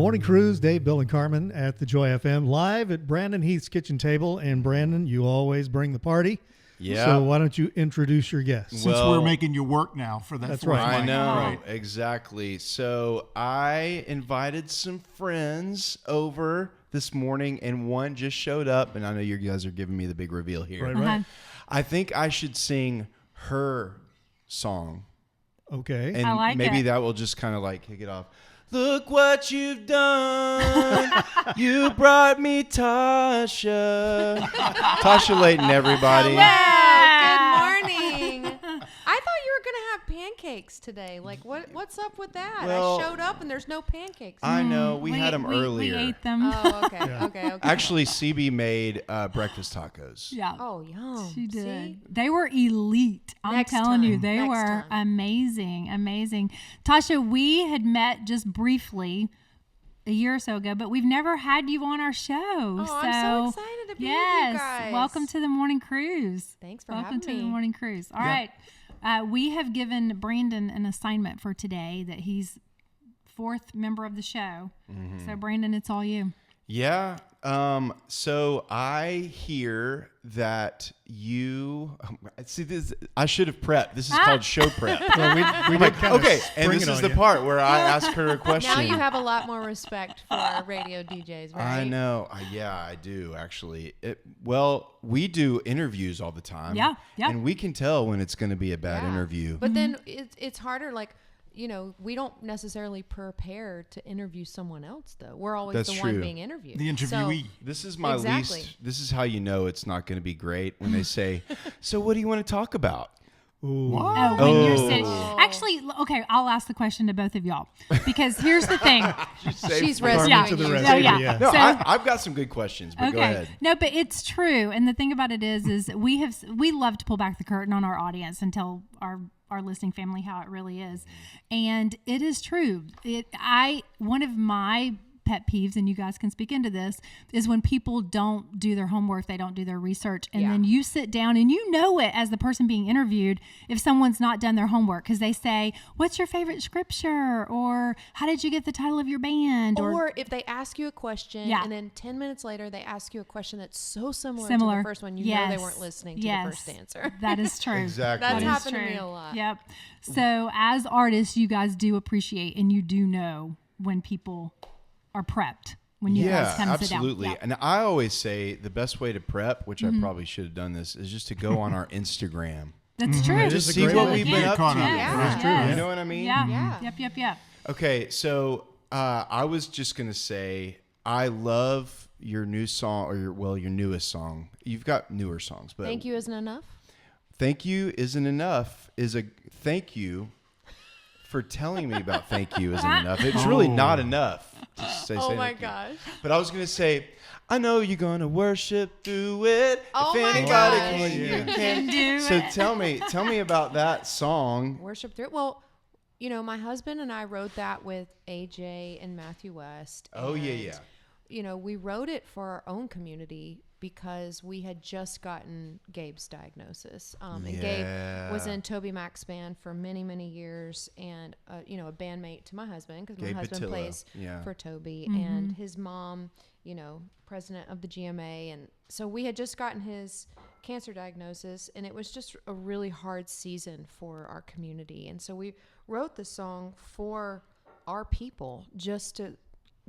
Morning Cruise, Dave, Bill, and Carmen at the Joy FM, live at Brandon Heath's kitchen table. And Brandon, you always bring the party. Yeah. So why don't you introduce your guests? Since we're making you work now for that. That's right. I know, Right. exactly. So I invited some friends over this morning, and one just showed up, and I know you guys are giving me the big reveal here. Right. I think I should sing her song. Okay. And I like maybe it. that will just kind of like kick it off. Look what you've done. You brought me Tasha. Tasha Layton, everybody. Wow, good morning. I thought you were going to have pancakes today. Like, what's up with that? Well, I showed up and there's no pancakes. I know. We had them We earlier. ate them. Oh, okay. Okay. Actually, CB made breakfast tacos. Yeah. Oh, yum. She did. See? They were elite. I'm Next telling you, time. they Next were time. amazing. Tasha, we had met just briefly a year or so ago, but we've never had you on our show. Oh, I'm so excited to be with you guys. Welcome to the Morning Cruise. Thanks for Welcome having to me. the Morning Cruise. All right. We have given Brandon an assignment for today that he's fourth member of the show. So, Brandon, it's all you. Yeah. So I hear that you see this. I should have prepped. This is called show prep. Well, we did kind of Okay, and spring this it is on the you. part where I ask her a question. Now you have a lot more respect for radio DJs, right? I know. Yeah, I do actually. Well, we do interviews all the time. Yeah. And we can tell when it's going to be a bad interview. But then it's harder, like, you know, we don't necessarily prepare to interview someone else, though. We're always That's the true. one being interviewed. The interviewee. This is my Exactly. least. This is how you know it's not going to be great when they say, "So what do you want to talk about?" What? Oh, when you're Oh. sitting. Actually, okay, I'll ask the question to both of y'all because here's the thing. She's Carmen rescuing to the you. rescue. yeah. No, So- I've got some good questions, but go ahead. No, but it's true. And the thing about it is we love to pull back the curtain on our audience and tell our listening family how it really is. And it is true. One of my pet peeves, and you guys can speak into this, is when people don't do their homework, they don't do their research, and then you sit down and you know it as the person being interviewed if someone's not done their homework because they say, "What's your favorite scripture?" or "How did you get the title of your band?" Or if they ask you a question Yeah. and then 10 minutes later they ask you a question that's so similar to Similar. the first one, you know they weren't listening to the first answer. That is true. Exactly. That's That is happened to true. me a lot. Yep. So as artists, you guys do appreciate and you do know when people are prepped when you guys come absolutely. sit down. And I always say the best way to prep, which I probably should have done this, is just to go on our Instagram. That's true. It Just is a see great what way we've to been get up caught to. up. Yeah. That's true. You know what I mean? Yeah. Yeah. Yep. Okay, so I was just gonna say I love your new song, or your newest song. You've got newer songs, but Thank you isn't enough. Thank you isn't enough is a thank you for telling me about thank you isn't enough. It's really not enough to say Oh say my thank you. gosh. But I was gonna say, I know you're gonna worship through it. Oh if my anybody gosh. can, you can. do So it. tell me about that song. Worship through it. Well, you know, my husband and I wrote that with AJ and Matthew West. Oh, yeah, and, yeah. You know, we wrote it for our own community because we had just gotten Gabe's diagnosis. And Gabe was in Toby Mac's band for many, many years and, you know, a bandmate to my husband because my Gabe husband Patillo. plays Yeah. for Toby and his mom, you know, president of the GMA. And so we had just gotten his cancer diagnosis and it was just a really hard season for our community. And so we wrote the song for our people just to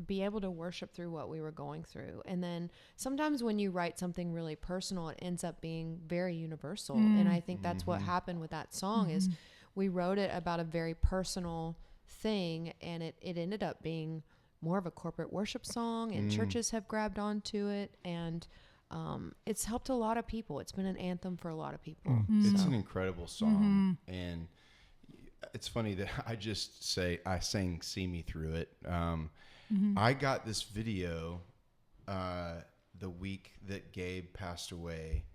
be able to worship through what we were going through. And then sometimes when you write something really personal, it ends up being very universal. And I think that's what happened with that song is we wrote it about a very personal thing and it ended up being more of a corporate worship song and churches have grabbed onto it and it's helped a lot of people. It's been an anthem for a lot of people. It's an incredible song, and it's funny that I sang "See Me Through It." I got this video the week that Gabe passed away.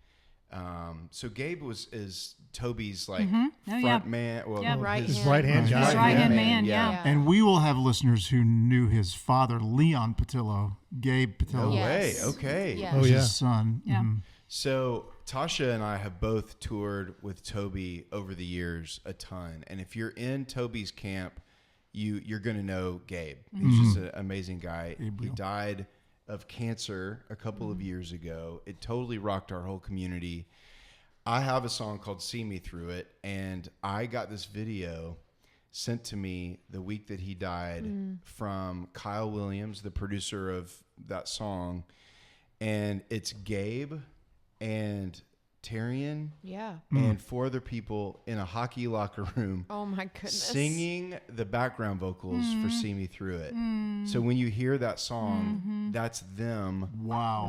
So Gabe is Toby's like front man, well, His right-hand guy. His right-hand man, yeah. And we will have listeners who knew his father, Leon No Patillo, Gabe Patillo, way. Yes. Okay. Yeah. Oh, was yeah. his son. Yeah. So Tasha and I have both toured with Toby over the years a ton. And if you're in Toby's camp you're going to know Gabe. He's just an amazing guy. Gabriel. He died of cancer a couple of years ago. It totally rocked our whole community. I have a song called See Me Through It, and I got this video sent to me the week that he died from Kyle Williams, the producer of that song. And it's Gabe and Terrian and 4 other people in a hockey locker room. Oh my goodness. Singing the background vocals for See Me Through It. So when you hear that song, that's them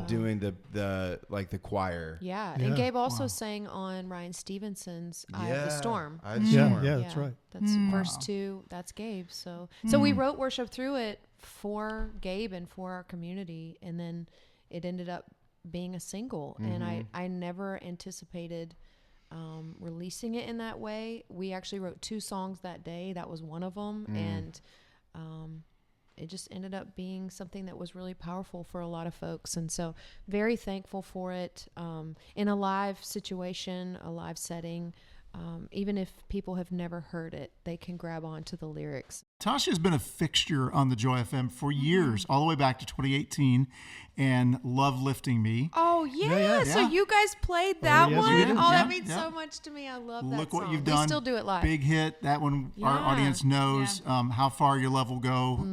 doing the like the choir. Yeah. And Gabe also sang on Ryan Stevenson's Eye of the Storm. Eye of the Storm. Yeah, that's right. That's verse 2. That's Gabe. So we wrote Worship Through It for Gabe and for our community. And then it ended up being a single. And I never anticipated releasing it in that way. We actually wrote 2 songs that day. That was one of them. And it just ended up being something that was really powerful for a lot of folks. And so very thankful for it in a live situation, a live setting. Even if people have never heard it, they can grab onto the lyrics. Tasha has been a fixture on the Joy FM for years, all the way back to 2018, and Love Lifting Me. Oh, yeah. So you guys played that yes, we one? did. Oh, that Yeah, means yeah. so much to me. I love that Look song. what you've We done. still do it live. Big hit. That one, our Yeah. audience knows how far your love will go.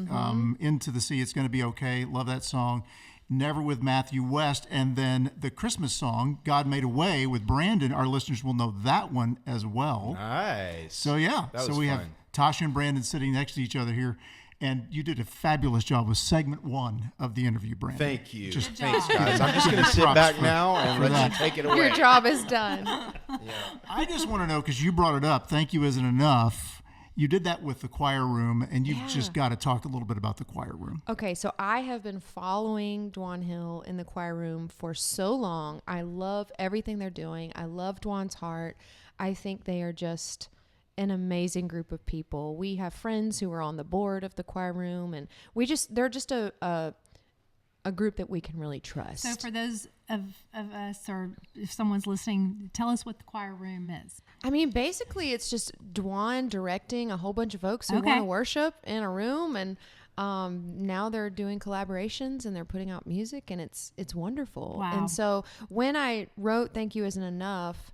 Into the Sea, It's Going to Be Okay. Love that song. Never with Matthew West. And then the Christmas song, God Made a Way, with Brandon. Our listeners will know that one as well. Nice. So, yeah. That So was we fun. have Tasha and Brandon sitting next to each other here. And you did a fabulous job with segment 1 of the interview, Brandon. Thank you. Just Thanks, guys. I'm just going to sit back now and let you take it away. Your job is done. I just want to know, because you brought it up, thank you isn't enough. You did that with the choir room, and you've just got to talk a little bit about the choir room. Okay, so I have been following Dwan Hill in the choir room for so long. I love everything they're doing. I love Dwan's heart. I think they are just an amazing group of people. We have friends who are on the board of the choir room, and they're just a group that we can really trust. So for those of us, or if someone's listening, tell us what the choir room is. I mean, basically, it's just Dwan directing a whole bunch of folks who Okay. want to worship in a room, and now they're doing collaborations and they're putting out music, and it's wonderful. Wow. And so when I wrote "Thank You Isn't Enough,"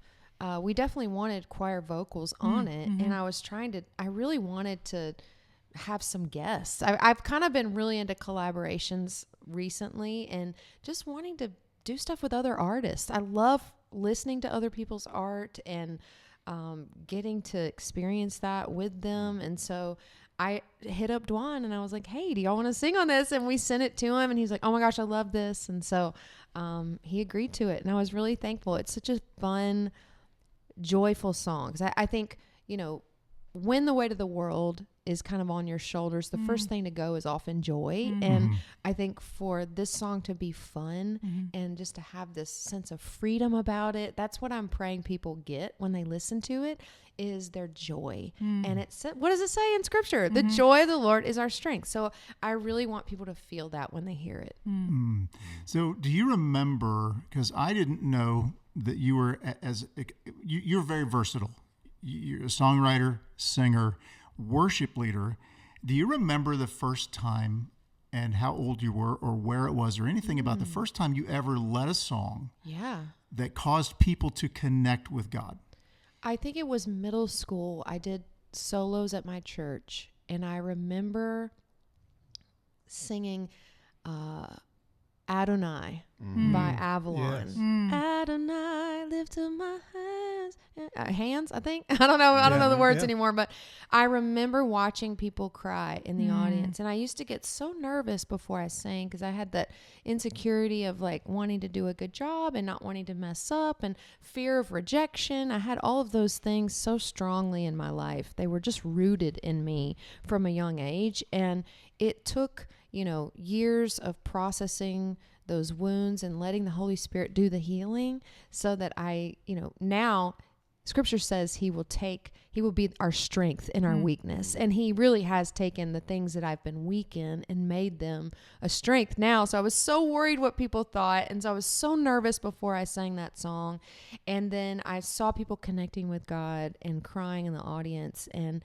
we definitely wanted choir vocals on it, and I really wanted to have some guests. I've kind of been really into collaborations recently, and just wanting to do stuff with other artists. I love listening to other people's art and getting to experience that with them. And so I hit up Dwan and I was like, hey, do y'all want to sing on this? And we sent it to him, and he's like, oh my gosh, I love this. And so he agreed to it, and I was really thankful. It's such a fun, joyful song. 'Cause I think, when the weight of the world is kind of on your shoulders, the first thing to go is often joy. And I think for this song to be fun and just to have this sense of freedom about it, that's what I'm praying people get when they listen to it, is their joy. And what does it say in scripture? The joy of the Lord is our strength. So I really want people to feel that when they hear it. So do you remember, because I didn't know that you were, you're very versatile. You're a songwriter, singer, worship leader. Do you remember the first time and how old you were, or where it was, or anything about the first time you ever led a song that caused people to connect with God? I think it was middle school. I did solos at my church, and I remember singing Adonai by Avalon. Yes. Adonai, lift up my hands, I think. I don't know the words anymore, but I remember watching people cry in the audience. And I used to get so nervous before I sang, because I had that insecurity of like wanting to do a good job and not wanting to mess up, and fear of rejection. I had all of those things so strongly in my life. They were just rooted in me from a young age. And it took, years of processing those wounds and letting the Holy Spirit do the healing, so that I, now Scripture says he will be our strength in our weakness. And he really has taken the things that I've been weak in and made them a strength now. So I was so worried what people thought. And so I was so nervous before I sang that song. And then I saw people connecting with God and crying in the audience. And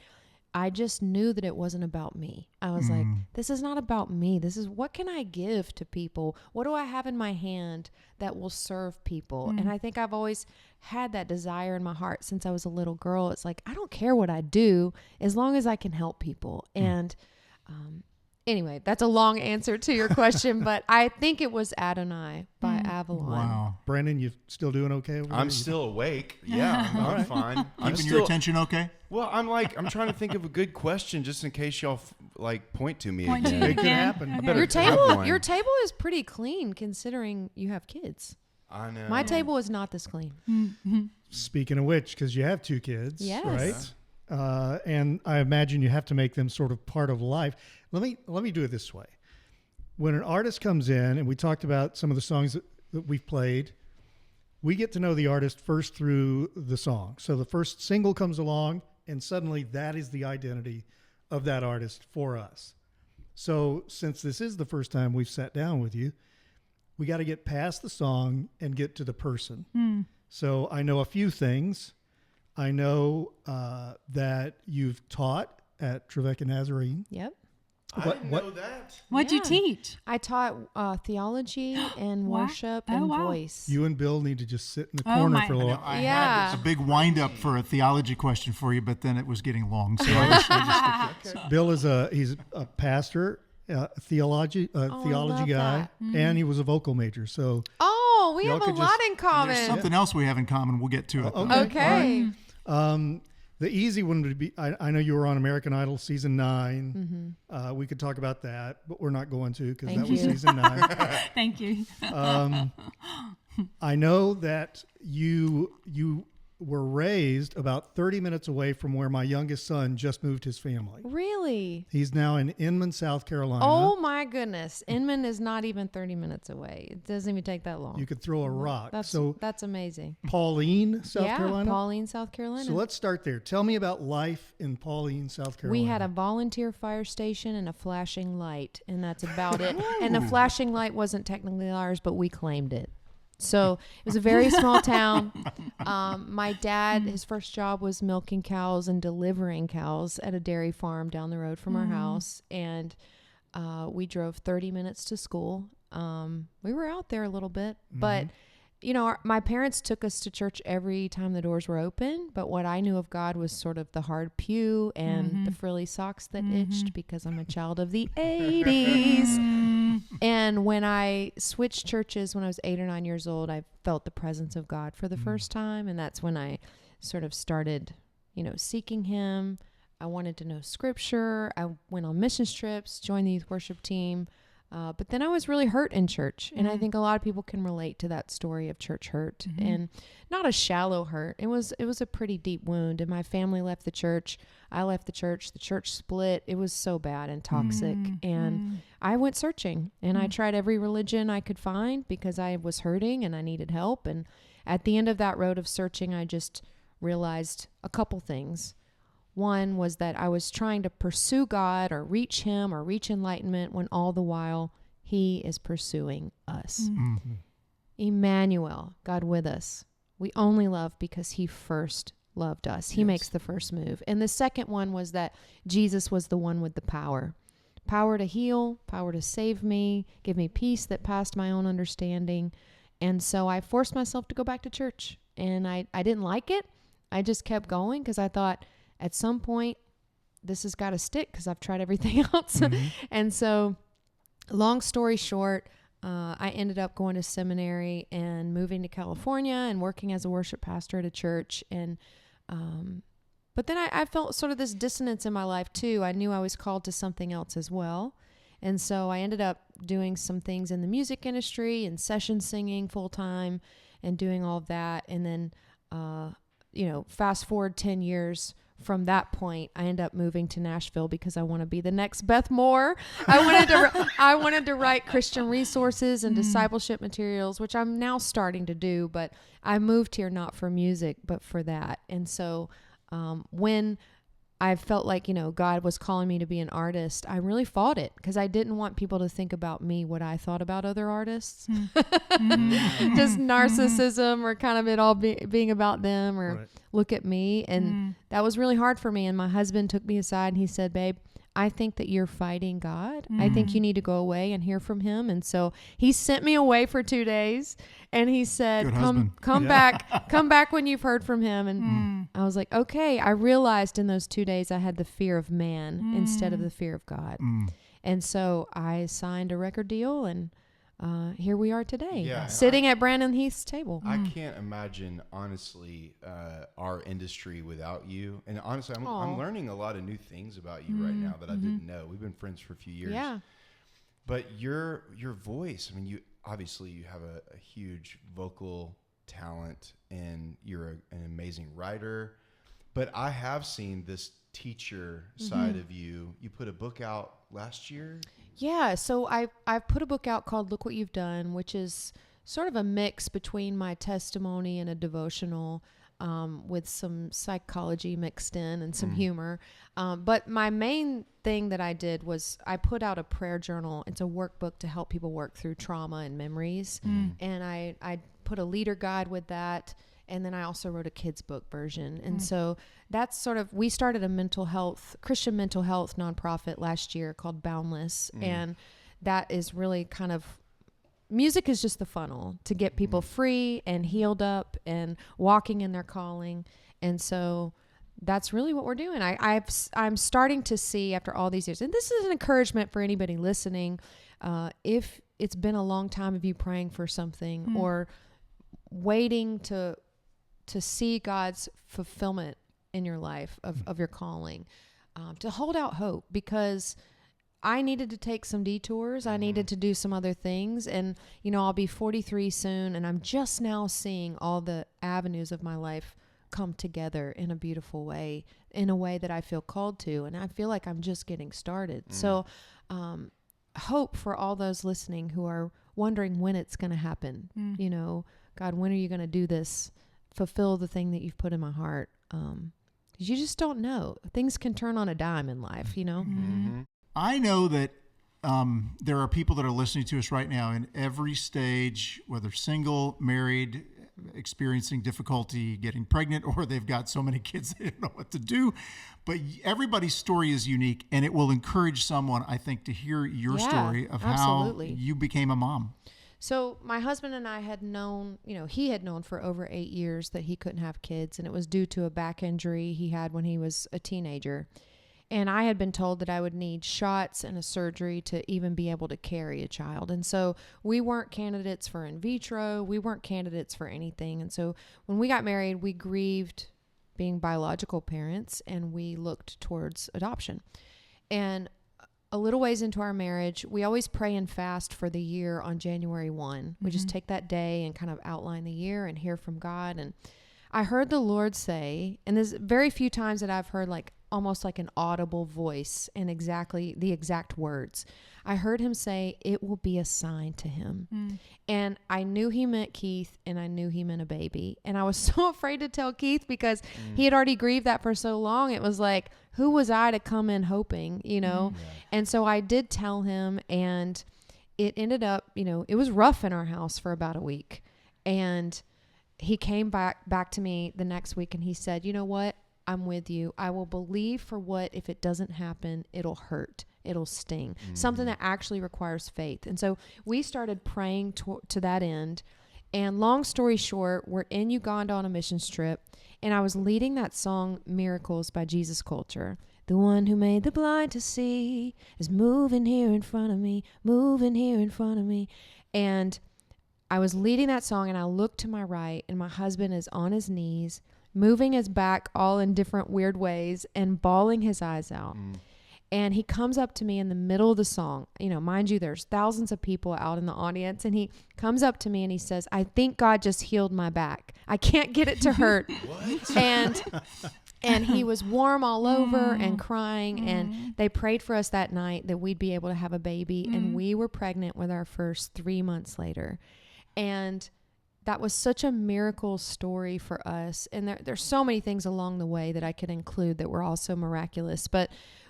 I just knew that it wasn't about me. I was like, this is not about me. This is, what can I give to people? What do I have in my hand that will serve people? And I think I've always had that desire in my heart since I was a little girl. It's like, I don't care what I do as long as I can help people. And anyway, that's a long answer to your question, but I think it was Adonai by Avalon. Wow. Brandon, you still doing okay over there? I'm still awake. Yeah, I'm fine. I'm Keeping your attention okay? Well, I'm trying to think of a good question just in case y'all point to me Point to again. you It could again. happen. Okay. Better Your have one. table is pretty clean considering you have kids. I know. My table is not this clean. Speaking of which, because you have 2 kids, Yes. right? And I imagine you have to make them sort of part of life. Let me do it this way. When an artist comes in, and we talked about some of the songs that we've played, we get to know the artist first through the song. So the first single comes along, and suddenly that is the identity of that artist for us. So since this is the first time we've sat down with you, we got to get past the song and get to the person. So I know a few things. I know that you've taught at Trevecca Nazarene. Yep. I didn't know that. What'd you Yeah. teach? I taught theology and Wow. worship Oh, and wow. voice. You and Bill need to just sit in the Oh, corner my- for a I little know while. I Yeah. had a big wind up for a theology question for you, but then it was getting long. So I just Bill is he's a pastor, theology love guy, that. and he was a vocal major. So Oh, we Y'all have a could lot just- in common. there's something else we have in common. We'll get to it. though. Okay. the easy one would be, I know you were on American Idol season 9. We could talk about that, but we're not going to because Thank that was you. season 9. Thank you. I know that you were raised about 30 minutes away from where my youngest son just moved his family. Really? He's now in Inman, South Carolina. Oh my goodness. Inman is not even 30 minutes away. It doesn't even take that long. You could throw a rock. That's amazing. Pauline, South yeah, Carolina. Pauline, South Carolina. So let's start there. Tell me about life in Pauline, South Carolina. We had a volunteer fire station and a flashing light, and that's about it. And the flashing light wasn't technically ours, but we claimed it. So it was a very small town. My dad, his first job was milking cows and delivering cows at a dairy farm down the road from our house. And we drove 30 minutes to school. We were out there a little bit, but you know, my parents took us to church every time the doors were open. But what I knew of God was sort of the hard pew and the frilly socks that itched because I'm a child of the 80s. And when I switched churches when I was 8 or 9 years old, I felt the presence of God for the first time. And that's when I sort of started, you know, seeking him. I wanted to know scripture. I went on missions trips, joined the youth worship team. But then I was really hurt in church. And I think a lot of people can relate to that story of church hurt, and not a shallow hurt. It was a pretty deep wound, and my family left the church. I left the church split. It was so bad and toxic. And I went searching, and I tried every religion I could find because I was hurting and I needed help. And at the end of that road of searching, I just realized a couple things. One was that I was trying to pursue God or reach him or reach enlightenment when all the while he is pursuing us. Emmanuel, God with us. We only love because he first loved us. He makes the first move. And the second one was that Jesus was the one with the power. Power to heal, power to save me, give me peace that passed my own understanding. And so I forced myself to go back to church. And I didn't like it. I just kept going because I thought, at some point, this has got to stick because I've tried everything else. And so, long story short, I ended up going to seminary and moving to California and working as a worship pastor at a church. And but then I felt sort of this dissonance in my life too. I knew I was called to something else as well. And so I ended up doing some things in the music industry and session singing full time and doing all of that. And then, fast forward 10 years from that point, I ended up moving to Nashville because I want to be the next Beth Moore. I wanted to write Christian resources and discipleship materials, which I'm now starting to do. But I moved here not for music, but for that. And so when I felt like, God was calling me to be an artist, I really fought it because I didn't want people to think about me what I thought about other artists. Just narcissism or kind of it all being about them or look at me. And that was really hard for me. And my husband took me aside and he said, babe, I think that you're fighting God. I think you need to go away and hear from him. And so he sent me away for 2 days and he said, come back when you've heard from him. And I was like, okay. I realized in those 2 days I had the fear of man instead of the fear of God. And so I signed a record deal and here we are today, sitting at Brandon Heath's table. I can't imagine, honestly, our industry without you. And honestly, I'm learning a lot of new things about you right now that I didn't know. We've been friends for a few years. Yeah. But your voice, I mean, you have a huge vocal talent, and you're an amazing writer. But I have seen this teacher side of you. You put a book out last year. Yeah, so I've put a book out called Look What You've Done, which is sort of a mix between my testimony and a devotional with some psychology mixed in and some humor. But my main thing that I did was I put out a prayer journal. It's a workbook to help people work through trauma and memories. And I put a leader guide with that. And then I also wrote a kids book version. And so that's we started a Christian mental health nonprofit last year called Boundless. And that is really kind of, music is just the funnel to get people free and healed up and walking in their calling. And so that's really what we're doing. I'm starting to see after all these years, and this is an encouragement for anybody listening. If it's been a long time of you praying for something or waiting to see God's fulfillment in your life of your calling, to hold out hope, because I needed to take some detours. I needed to do some other things. And, I'll be 43 soon, and I'm just now seeing all the avenues of my life come together in a beautiful way, in a way that I feel called to. And I feel like I'm just getting started. So, hope for all those listening who are wondering when it's going to happen. God, when are you going to do this? Fulfill the thing that you've put in my heart. You just don't know. Things can turn on a dime in life, I know that there are people that are listening to us right now in every stage, whether single, married, experiencing difficulty getting pregnant, or they've got so many kids they don't know what to do. But everybody's story is unique, and it will encourage someone, I think, to hear your story of how you became a mom. So my husband and I had known, he had known for over 8 years that he couldn't have kids, and it was due to a back injury he had when he was a teenager. And I had been told that I would need shots and a surgery to even be able to carry a child. And so we weren't candidates for in vitro. We weren't candidates for anything. And so when we got married, we grieved being biological parents, and we looked towards adoption. And a little ways into our marriage, we always pray and fast for the year on January 1. We just take that day and kind of outline the year and hear from God. And I heard the Lord say, and there's very few times that I've heard almost like an audible voice and exactly the exact words. I heard him say, it will be a sign to him. And I knew he meant Keith, and I knew he meant a baby. And I was so afraid to tell Keith because he had already grieved that for so long. It was like, who was I to come in hoping, And so I did tell him, and it ended up, it was rough in our house for about a week. And he came back to me the next week, and he said, you know what? I'm with you. I will believe for what, if it doesn't happen, it'll hurt. It'll sting. Something that actually requires faith. And so we started praying to that end. And long story short, we're in Uganda on a missions trip. And I was leading that song, Miracles by Jesus Culture. The one who made the blind to see is moving here in front of me, moving here in front of me. And I was leading that song, and I looked to my right, and my husband is on his knees, moving his back all in different weird ways and bawling his eyes out. And he comes up to me in the middle of the song. Mind you, there's thousands of people out in the audience. And he comes up to me and he says, I think God just healed my back. I can't get it to hurt. And he was warm all over and crying. And they prayed for us that night that we'd be able to have a baby. And we were pregnant with our first 3 months later. And that was such a miracle story for us. And there's so many things along the way that I could include that were also miraculous. But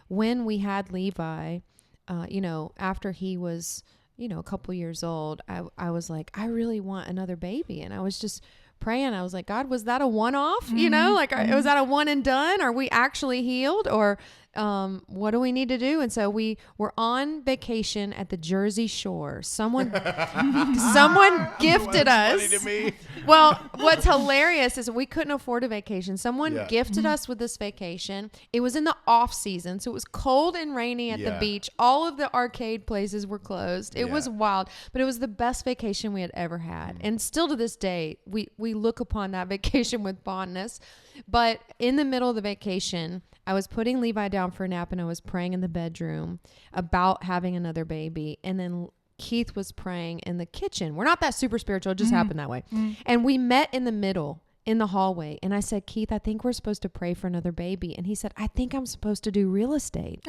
when we had Levi, after he was, a couple years old, I was like, I really want another baby. And I was just praying. I was like, God, was that a one-off? You know, like, was that a one and done? Are we actually healed? Or what do we need to do? And so we were on vacation at the Jersey Shore. Someone gifted us. Funny to me. Well, what's hilarious is we couldn't afford a vacation. Someone gifted us with this vacation. It was in the off season, so it was cold and rainy at the beach. All of the arcade places were closed. It was wild, but it was the best vacation we had ever had. And still to this day, we look upon that vacation with fondness. But in the middle of the vacation, I was putting Levi down for a nap and I was praying in the bedroom about having another baby. And then Keith was praying in the kitchen. We're not that super spiritual. It just happened that way. And we met in the middle in the hallway. And I said, Keith, I think we're supposed to pray for another baby. And he said, I think I'm supposed to do real estate.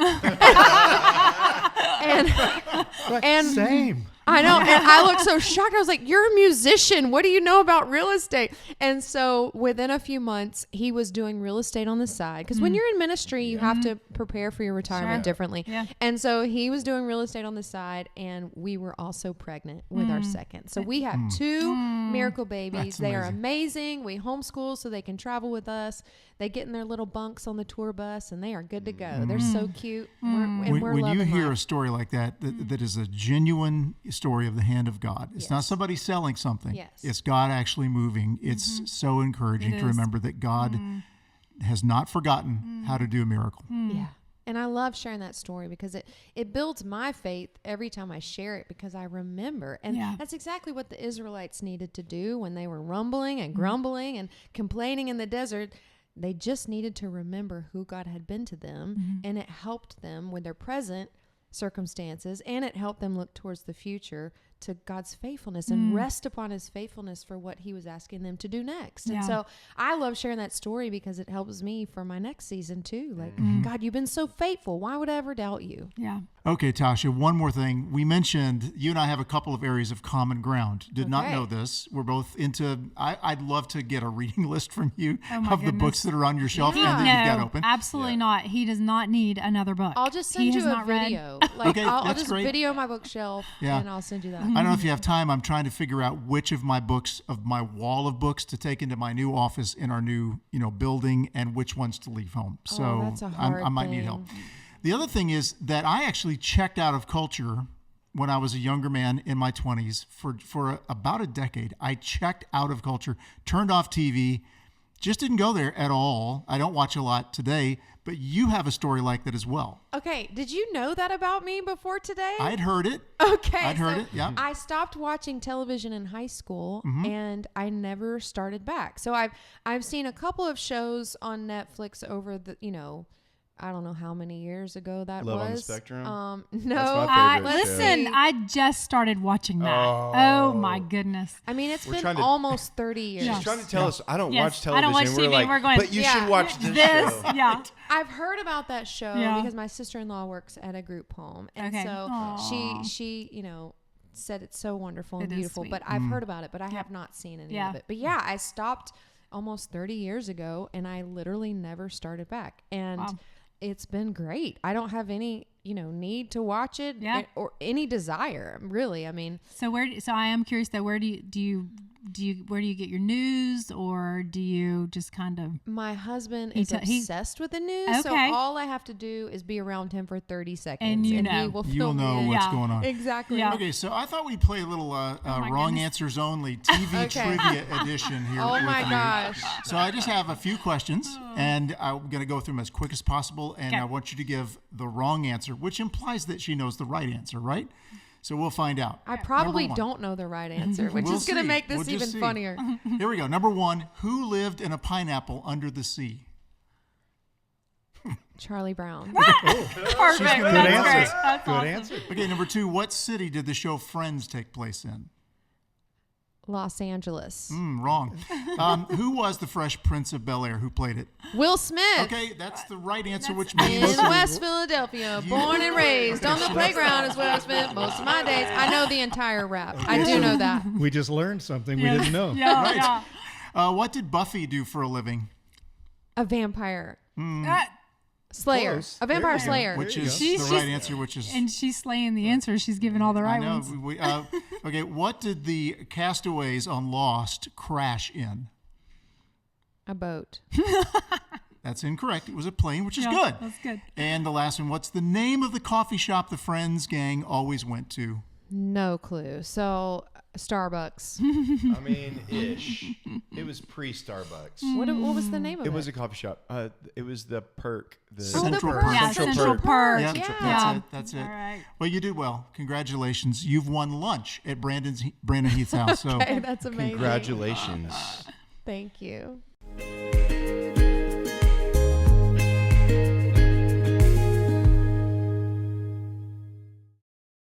and Same. I know. And I looked so shocked. I was like, you're a musician. What do you know about real estate? And so within a few months, he was doing real estate on the side. Because when you're in ministry, you have to prepare for your retirement differently. Yeah. And so he was doing real estate on the side. And we were also pregnant with our second. So we have two miracle babies. They are amazing. We homeschool so they can travel with us. They get in their little bunks on the tour bus and they are good to go. They're so cute. When you hear a story like that is a genuine story of the hand of God. It's not somebody selling something. Yes. It's God actually moving. It's so encouraging to remember that God has not forgotten how to do a miracle. Yeah. And I love sharing that story because it builds my faith every time I share it because I remember. And that's exactly what the Israelites needed to do when they were rumbling and grumbling and complaining in the desert. They just needed to remember who God had been to them, and it helped them with their present circumstances, and it helped them look towards the future to God's faithfulness and rest upon his faithfulness for what he was asking them to do next. And so I love sharing that story because it helps me for my next season too. Like, God, you've been so faithful. Why would I ever doubt you? Yeah. Okay, Tasha, one more thing. We mentioned you and I have a couple of areas of common ground. Did not know this. We're both into, I'd love to get a reading list from you of the books that are on your shelf and that you've got open. Absolutely not. He does not need another book. I'll just send you a video. Like, Okay, I'll that's just great. video my bookshelf and I'll send you that. I don't know if you have time. I'm trying to figure out which of my books, of my wall of books, to take into my new office in our new, building, and which ones to leave home. So that's a hard I might need help. The other thing is that I actually checked out of culture when I was a younger man in my 20s for about a decade. I checked out of culture, turned off TV, just didn't go there at all. I don't watch a lot today, but you have a story like that as well. Okay. Did you know that about me before today? I'd heard it. Okay. I'd heard it, yeah. I stopped watching television in high school and I never started back. So I've seen a couple of shows on Netflix over the, I don't know how many years ago that Love was. on the Spectrum? No. That's my favorite show. Listen, I just started watching that. Oh my goodness. I mean, it's We're been almost 30 years. She's trying to tell us, I don't watch I don't television. watch TV. We're like, We're going, but you should watch this show. Yeah. I've heard about that show Yeah. because my sister-in-law works at a group home. And Okay. so Aw. she, said it's so wonderful and It is beautiful, sweet. but I've heard about it, but I have not seen any of it. But yeah, I stopped almost 30 years ago and I literally never started back. And it's been great. I don't have any, need to watch it or any desire, really. I mean, So I am curious though, where do you get your news, or do you just kind of? my husband is obsessed with the news, so Okay. all I have to do is be around him for 30 seconds, And you he know. will You'll fill me know in. what's Yeah. going on. Exactly. Yeah. Okay, so I thought we'd play a little wrong goodness. answers only TV trivia edition here. Oh with my you. gosh. So I just have a few questions, and I'm going to go through them as quick as possible, and Okay. I want you to give the wrong answer, which implies that she knows the right answer, right? So we'll find out. I probably Number one. don't know the right answer, which We'll is going to see. make this We'll just even see. funnier. Here we go. Number one, who lived in a pineapple under the sea? Charlie Brown. Perfect. Good That's answer. great. That's Good awesome. answer. Okay, number two, what city did the show Friends take place in? Los Angeles. Wrong. Who was the Fresh Prince of Bel-Air? Who played it? Will Smith. Okay, that's the right answer, which In means West Philadelphia, born and raised on the playground is where I spent most of my days. I know the entire rap. I do know that. We just learned something we didn't know. Yeah, Right. yeah. What did Buffy do for a living? A vampire. Slayer. Close. A vampire There you go. slayer. Which There you is go. the She's right just- answer, which is... And she's slaying the answers. She's giving all the right I know. ones. Okay, what did the castaways on Lost crash in? A boat. That's incorrect. It was a plane, which is Yeah, good. that's good. And the last one, what's the name of the coffee shop the Friends gang always went to? No clue. So Starbucks. I mean, ish. It was pre-Starbucks. What was the name of it? It was a coffee shop. It was the Perk. The Central Perk. Perk. Yeah, Central Perk. Yeah, Yeah. that's it. All right. Well, you did well. Congratulations. You've won lunch at Brandon Heath's house. So Okay, that's amazing. Congratulations. Thank you.